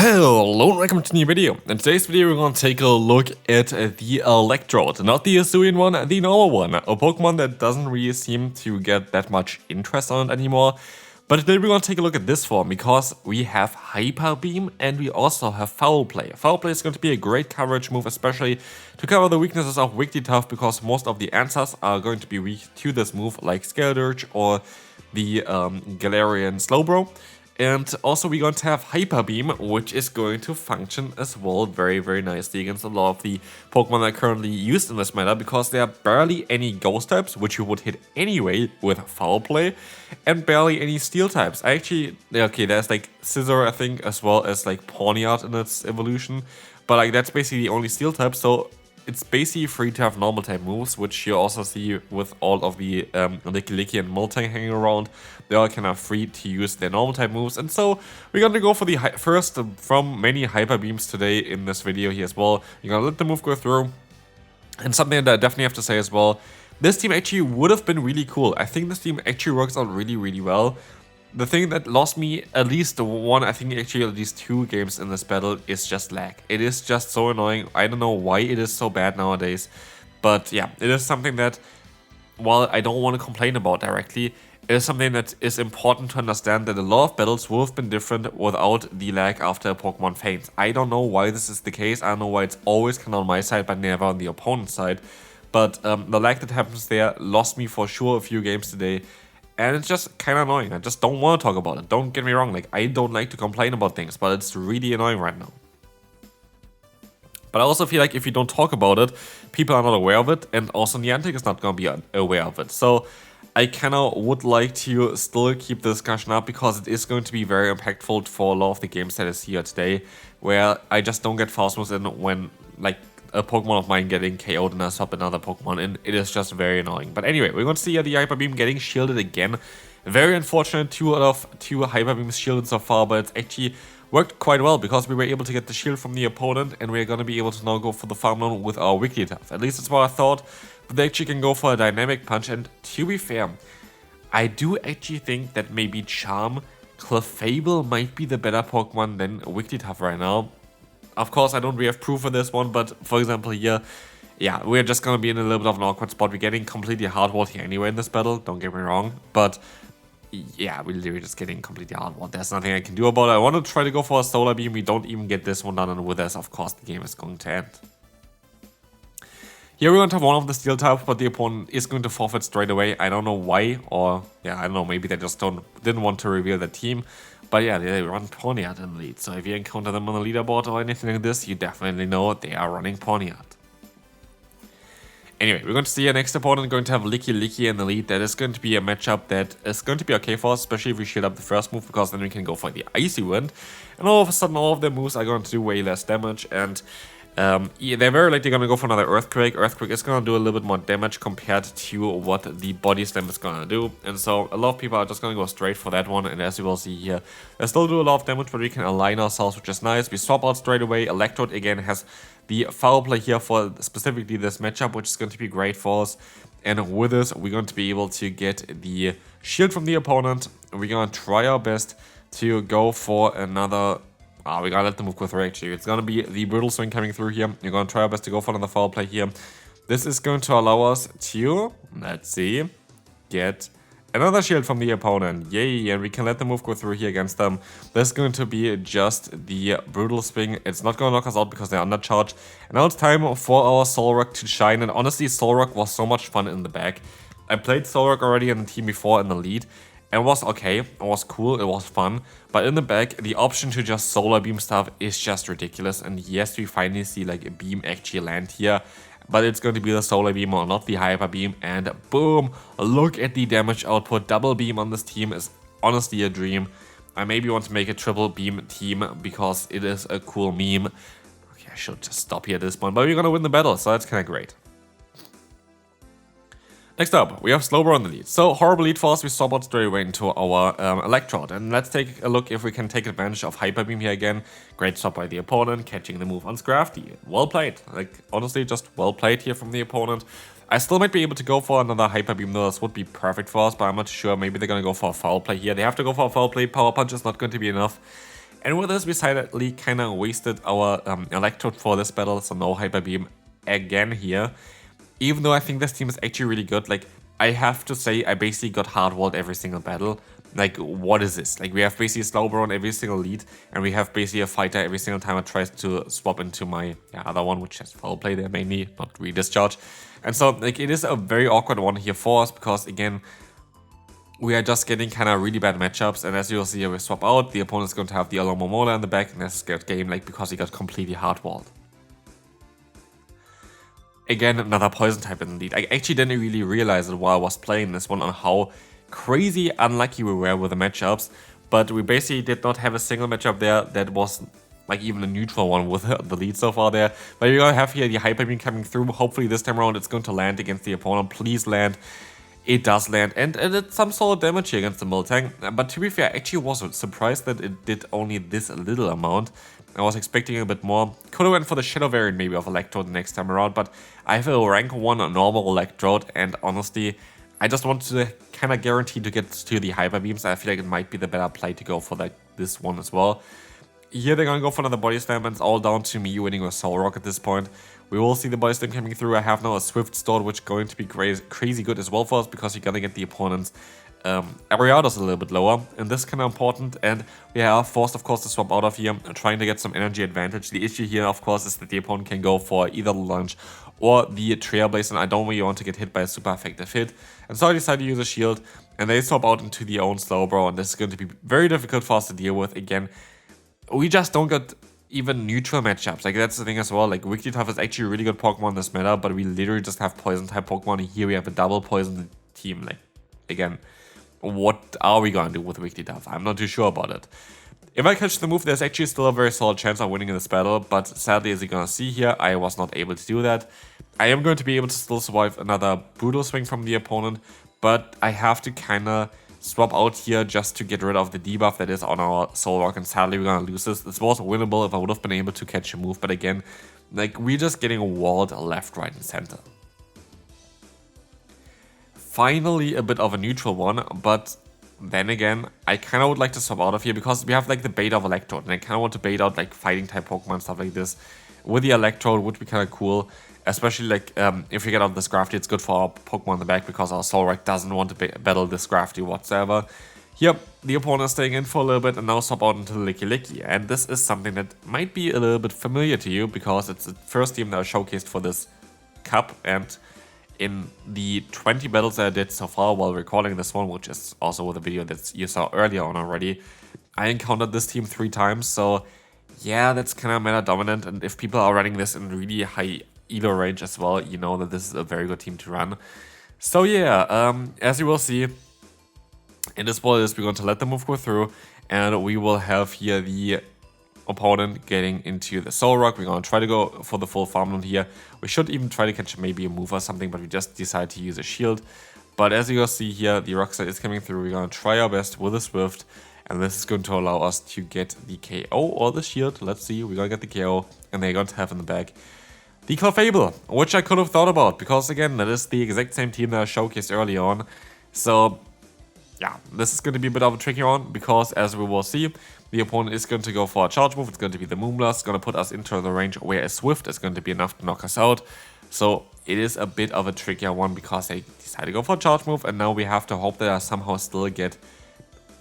Hello and welcome to a new video. In today's video we're going to take a look at the Electrode, not the Hisuian one, the normal one, a Pokemon that doesn't really seem to get that much interest on it anymore. But today we're going to take a look at this form because we have Hyper Beam and we also have Foul Play. Foul Play is going to be a great coverage move, especially to cover the weaknesses of Wigglytuff, because most of the answers are going to be weak to this move, like Scaldurge or the Galarian Slowbro. And also we're going to have Hyper Beam, which is going to function as well very nicely against a lot of the Pokemon that are currently used in this meta, because there are barely any Ghost types, which you would hit anyway with Foul Play, and barely any Steel types. Okay, there's like Scizor, I think, as well as like Pawniard in its evolution, but like that's basically the only Steel type, so it's basically free to have normal type moves, which you also see with all of the Licky and Moltang hanging around. They are kind of free to use their normal type moves, and so we're going to go for the first from many Hyper Beams today in this video here as well. You're going to let the move go through, and something that I definitely have to say as well, this team actually would have been really cool. I think this team actually works out really well. The thing that lost me at least one, I think actually at least 2 games in this battle is just lag. It is just so annoying. I don't know why it is so bad nowadays. But yeah, it is something that, while I don't want to complain about directly, it is something that is important to understand, that a lot of battles would have been different without the lag after a Pokemon faints. I don't know why this is the case. I don't know why it's always kind of on my side but never on the opponent's side. But the lag that happens there lost me for sure a few games today. And it's just kind of annoying. I just don't want to talk about it. Don't get me wrong, like I don't like to complain about things, but it's really annoying right now. But I also feel like if you don't talk about it, people are not aware of it, and also Niantic is not going to be aware of it. So I kind of would like to still keep the discussion up, because it is going to be very impactful for a lot of the games that is here today, where I just don't get fast moves in when like a Pokemon of mine getting KO'd and I swap another Pokemon, and it is just very annoying. But anyway, we're going to see the Hyper Beam getting shielded again. Very unfortunate, 2 out of 2 Hyper Beams shielded so far, but it's actually worked quite well, because we were able to get the shield from the opponent, and we're going to be able to now go for the Farm Loan with our Wigglytuff. At least that's what I thought, but they actually can go for a Dynamic Punch, and to be fair, I do actually think that maybe Charm Clefable might be the better Pokemon than Wigglytuff right now. Of course, I don't really have proof for this one, but for example here, yeah, we're just going to be in a little bit of an awkward spot. We're getting completely hardwalled here anyway in this battle, don't get me wrong, but yeah, we're literally just getting completely hardwalled. There's nothing I can do about it. I want to try to go for a Solar Beam. We don't even get this one done, and with us, of course, the game is going to end. Here we're going to have one of the Steel types, but the opponent is going to forfeit straight away. I don't know why, or yeah, I don't know, maybe they just didn't want to reveal the team. But yeah, they run Pawniard in the lead, so if you encounter them on the leaderboard or anything like this, you definitely know they are running Pawniard. Anyway, we're going to see our next opponent going to have Licky in the lead. That is going to be a matchup that is going to be okay for us, especially if we shield up the first move, because then we can go for the Icy Wind. And all of a sudden, all of their moves are going to do way less damage, and yeah, they're very likely going to go for another Earthquake. Earthquake is going to do a little bit more damage compared to what the Body Slam is going to do. And so a lot of people are just going to go straight for that one. And as you will see here, they still do a lot of damage, but we can align ourselves, which is nice. We swap out straight away. Electrode again has the Foul Play here for specifically this matchup, which is going to be great for us. And with this, we're going to be able to get the shield from the opponent. We're going to try our best to go for another... we gotta let them move go through actually. It's gonna be the Brutal Swing coming through here. We're gonna try our best to go for another Foul Play here. This is going to allow us to, let's see, get another shield from the opponent. Yay, and we can let the move go through here against them. This is going to be just the Brutal Swing. It's not gonna knock us out because they're undercharged. And now it's time for our Solrock to shine. And honestly, Solrock was so much fun in the back. I played Solrock already in the team before in the lead. It was okay, it was cool, it was fun, but in the back, the option to just Solar Beam stuff is just ridiculous, and yes, we finally see like a beam actually land here, but it's going to be the Solar Beam or not the Hyper Beam, and boom, look at the damage output. Double Beam on this team is honestly a dream. I maybe want to make a Triple Beam team because it is a cool meme. Okay, I should just stop here at this point, but we're gonna win the battle, so that's kind of great. Next up, we have Slowbro on the lead. So, horrible lead for us, we swap out straight away into our Electrode. And let's take a look if we can take advantage of Hyper Beam here again. Great stop by the opponent, catching the move on Scrafty. Well played. Like, honestly, just well played here from the opponent. I still might be able to go for another Hyper Beam though. This would be perfect for us, but I'm not sure. Maybe they're going to go for a Foul Play here. They have to go for a Foul Play. Power Punch is not going to be enough. And with this, we silently kind of wasted our Electrode for this battle, so no Hyper Beam again here. Even though I think this team is actually really good, like, I have to say, I basically got hardwalled every single battle. Like, what is this? Like, we have basically a Slowbro on every single lead, and we have basically a fighter every single time it tries to swap into my other one, which has foul play there mainly, not redischarge. And so, like, it is a very awkward one here for us, because, again, we are just getting kind of really bad matchups, and as you'll see here, we swap out, the opponent's going to have the Alomomola in the back, and that's a scared game, like, because he got completely hardwalled. Again, another poison type in the lead. I actually didn't really realize it while I was playing this one on how crazy unlucky we were with the matchups, but we basically did not have a single matchup there that was like even a neutral one with the lead so far there. But you're gonna have here the Hyper Beam coming through. Hopefully this time around it's going to land against the opponent. Please land. It does land, and it did some solid damage here against the Miltank. But to be fair, I actually was surprised that it did only this little amount. I was expecting a bit more. Could have went for the Shadow variant maybe of Electrode the next time around, but I have a rank 1 normal Electrode, and honestly, I just want to kind of guarantee to get to the Hyper Beams. I feel like it might be the better play to go for like this one as well. Here they're gonna go for another Body Slam, and it's all down to me winning with Soul Rock at this point. We will see the Body Slam coming through. I have now a Swift stored, which is going to be crazy good as well for us, because you're gonna get the opponent's Ariados a little bit lower, and this is kind of important, and we are forced of course to swap out of here, trying to get some energy advantage. The issue here of course is that the opponent can go for either the Lunge or the Trailblaze, and I don't really want to get hit by a super effective hit, and so I decided to use a shield, and they swap out into the own Slowbro, and this is going to be very difficult for us to deal with. Again, we just don't get even neutral matchups. Like, that's the thing as well. Like, Wigglytuff is actually a really good Pokemon in this meta, but we literally just have poison type Pokemon. Here we have a double poison team. Like, again, what are we gonna do with Wigglytuff? I'm not too sure about it. If I catch the move, there's actually still a very solid chance of winning in this battle, but sadly, as you're gonna see here, I was not able to do that. I am going to be able to still survive another Brutal Swing from the opponent, but I have to kinda swap out here just to get rid of the debuff that is on our Soul Rock, and sadly we're gonna lose this. This was winnable if I would have been able to catch a move, but again, like, we're just getting walled left, right, and center. Finally a bit of a neutral one, but then again, I kind of would like to swap out of here, because we have like the bait of Electrode, and I kind of want to bait out like fighting type Pokemon, stuff like this. With the Electrode would be kind of cool, especially like if we get out this Scrafty, it's good for our Pokemon in the back, because our Solrock doesn't want to battle this Scrafty whatsoever. Yep, the opponent is staying in for a little bit, and now swap out into the Licky, and this is something that might be a little bit familiar to you, because it's the first team that I showcased for this cup, and in the 20 battles that I did so far while recording this one, which is also the video that you saw earlier on already, I encountered this team 3 times, so yeah, that's kind of meta dominant, and if people are running this in really high elo range as well, you know that this is a very good team to run. So yeah, as you will see, in this ball we're going to let the move go through, and we will have here the opponent getting into the Soul Rock. We're going to try to go for the full farmland here. We should even try to catch maybe a move or something, but we just decide to use a shield. But as you will see here, the Rock Slide is coming through. We're going to try our best with a Swift, and this is going to allow us to get the KO or the shield. Let's see, we're going to get the KO, and they're going to have in the back the Clefable, which I could have thought about, because again, that is the exact same team that I showcased early on. So yeah, this is going to be a bit of a tricky one, because as we will see, the opponent is going to go for a charge move. It's going to be the Moonblast. It's going to put us into the range where a Swift is going to be enough to knock us out. So it is a bit of a trickier one, because they decide to go for a charge move, and now we have to hope that I somehow still get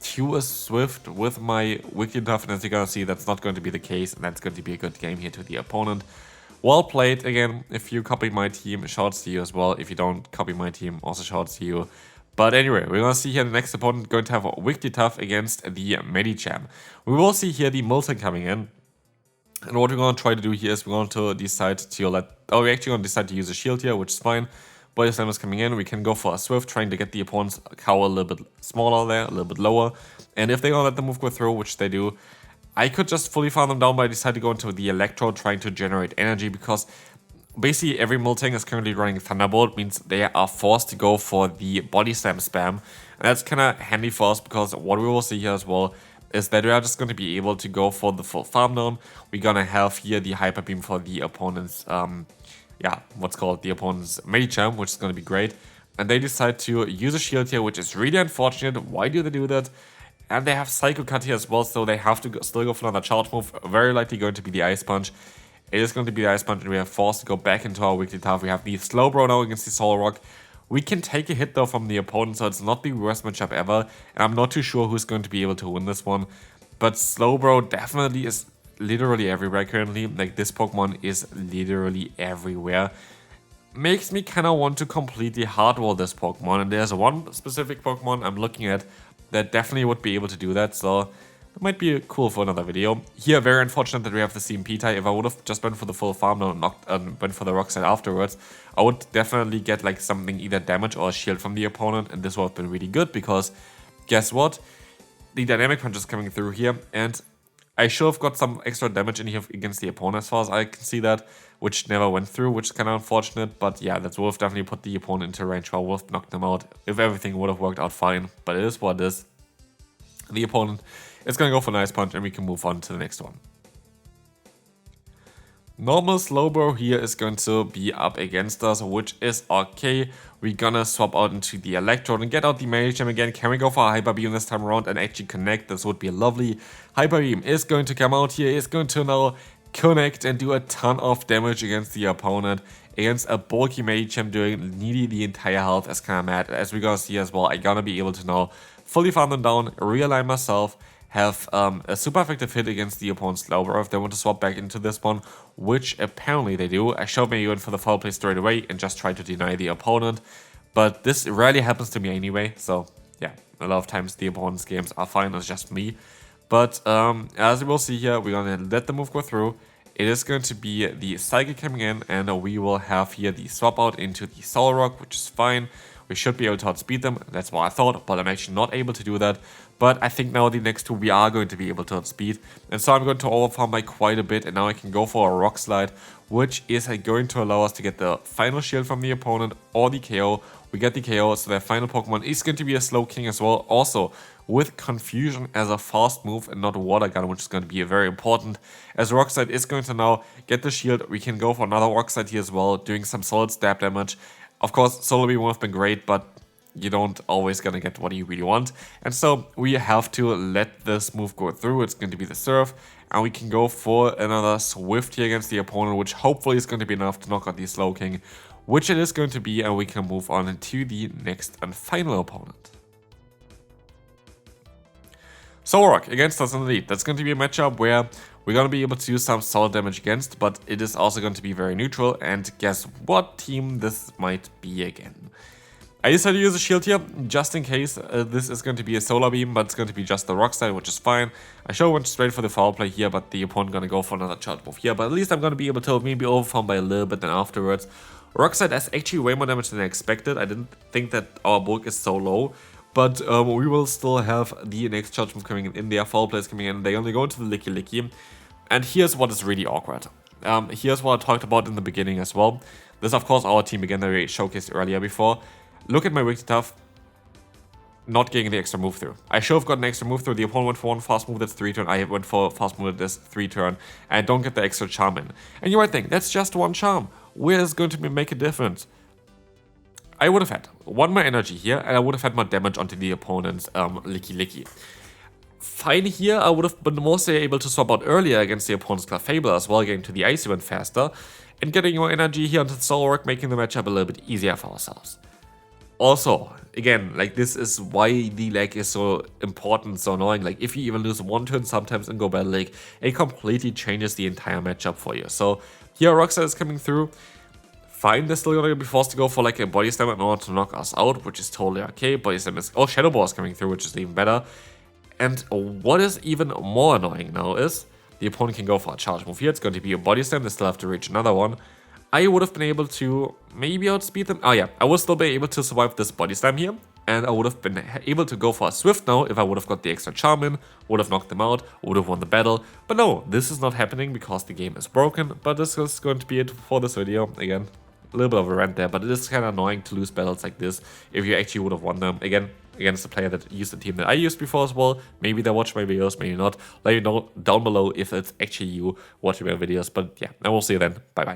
to a Swift with my Wigglytuff, and as you're going to see, that's not going to be the case, and that's going to be a good game here to the opponent. Well played. Again, if you copy my team, shouts to you as well. If you don't copy my team, also shouts to you. But anyway, we're going to see here the next opponent going to have a Wigglytuff against the Medicham. We will see here the Miltank coming in. And what we're going to try to do here is we're going to decide to we're actually going to decide to use a shield here, which is fine. Body Slam is coming in. We can go for a Swift, trying to get the opponent's cow a little bit smaller there, a little bit lower. And if they're going to let the move go through, which they do, I could just fully farm them down, but I decided to go into the Electrode, trying to generate energy, because basically every Miltank is currently running Thunderbolt, means they are forced to go for the Body Slam spam. And that's kind of handy for us, because what we will see here as well is that we are just going to be able to go for the full farm down. We're going to have here the Hyper Beam for the opponent's, the opponent's Medicham, which is going to be great. And they decide to use a shield here, which is really unfortunate. Why do they do that? And they have Psycho Cut here as well, so they have to still go for another charge move. Very likely going to be the Ice Punch. It is going to be the Ice Punch, and we are forced to go back into our weekly tough. We have the Slowbro now against the Solrock. We can take a hit though from the opponent, so it's not the worst matchup ever. And I'm not too sure who's going to be able to win this one. But Slowbro definitely is literally everywhere currently. Like, this Pokemon is literally everywhere. Makes me kind of want to completely hardwall this Pokemon. And there's one specific Pokemon I'm looking at that definitely would be able to do that. So that might be cool for another video. Here, very unfortunate that we have the CMP tie. If I would have just went for the full farm and went for the Rock Slide afterwards, I would definitely get like something, either damage or a shield from the opponent. And this would have been really good because guess what? The Dynamic Punch is coming through here, and I should have got some extra damage in here against the opponent as far as I can see that, which never went through, which is kind of unfortunate. But yeah, that would have definitely put the opponent into range where I would have knocked them out if everything would have worked out fine. But it is what it is. The opponent is going to go for an Ice Punch, and we can move on to the next one. Normal Slowbro here is going to be up against us, which is okay. We're gonna swap out into the Electrode and get out the Medicham again. Can we go for a Hyper Beam this time around and actually connect? This would be lovely. Hyper Beam is going to come out here, is going to now connect and do a ton of damage against the opponent. Against a bulky Medicham doing nearly the entire health is kind of mad. As we're gonna see as well, I'm gonna be able to now fully farm them down, realign myself, have a super effective hit against the opponent's Slowbro if they want to swap back into this one, which apparently they do. I showed me even for the foul play straight away and just try to deny the opponent, but this rarely happens to me anyway, so yeah, a lot of times the opponent's games are fine, it's just me. But as you will see here, we're going to let the move go through. It is going to be the Psychic coming in, and we will have here the swap out into the Solrock, which is fine. We should be able to outspeed them, that's what I thought, but I'm actually not able to do that. But I think now the next two we are going to be able to outspeed. And so I'm going to overfarm by quite a bit, and now I can go for a Rock Slide, which is going to allow us to get the final shield from the opponent or the KO. We get the KO, so their final Pokemon is going to be a Slow King as well. Also, with Confusion as a fast move and not Water Gun, which is going to be very important. As Rock Slide is going to now get the shield, we can go for another Rock Slide here as well, doing some solid stab damage. Of course, Solar Beam would have been great, but you don't always gonna get what you really want. And so we have to let this move go through. It's going to be the Surf, and we can go for another Swift here against the opponent, which hopefully is going to be enough to knock out the Slow King, which it is going to be, and we can move on to the next and final opponent. Solrock against us in the lead. That's going to be a matchup where we're going to be able to do some solid damage against, but it is also going to be very neutral. And guess what team this might be again? I decided to use a shield here, just in case this is going to be a Solar Beam, but it's going to be just the Rock Slide, which is fine. I should have went straight for the foul play here, but the opponent going to go for another charge move here. But at least I'm going to be able to maybe overfarm by a little bit then afterwards. Rock Slide has actually way more damage than I expected. I didn't think that our bulk is so low. But we will still have the next charge move coming in. Their foul play is coming in. They only go into the Licky. And here's what is really awkward. Here's what I talked about in the beginning as well. This is, of course, our team again that we showcased earlier before. Look at my weak to tough. Not getting the extra move through. I should have got an extra move through. The opponent went for one fast move that's 3 turn. I went for a fast move that's 3 turn. And I don't get the extra charm in. And you might think, that's just one charm. Where is going to make a difference? I would have had one more energy here, and I would have had more damage onto the opponent's Licky. Fine here, I would have been mostly able to swap out earlier against the opponent's Clefable as well, getting to the Ice event faster, and getting more energy here onto the Solrock, making the matchup a little bit easier for ourselves. Also, again, like, this is why the lag is so important, so annoying. Like, if you even lose one turn sometimes in Go Battle League, it completely changes the entire matchup for you. So here Rockstar is coming through. Fine, they're still gonna be forced to go for like a Body Slam in order to knock us out, which is totally okay. Body Slam is... Oh, Shadow Ball is coming through, which is even better. And what is even more annoying now is the opponent can go for a charge move here. It's going to be a Body Slam. They still have to reach another one. I would have been able to maybe outspeed them. Oh yeah, I would still be able to survive this Body Slam here. And I would have been able to go for a Swift now if I would have got the extra charm in, would have knocked them out, would have won the battle. But no, this is not happening because the game is broken. But this is going to be it for this video. Again, a little bit of a rant there, but it is kind of annoying to lose battles like this if you actually would have won them. Again, against a player that used the team that I used before as well. Maybe they watch my videos, maybe not. Let me know down below if it's actually you watching my videos. But yeah, I will see you then. Bye bye.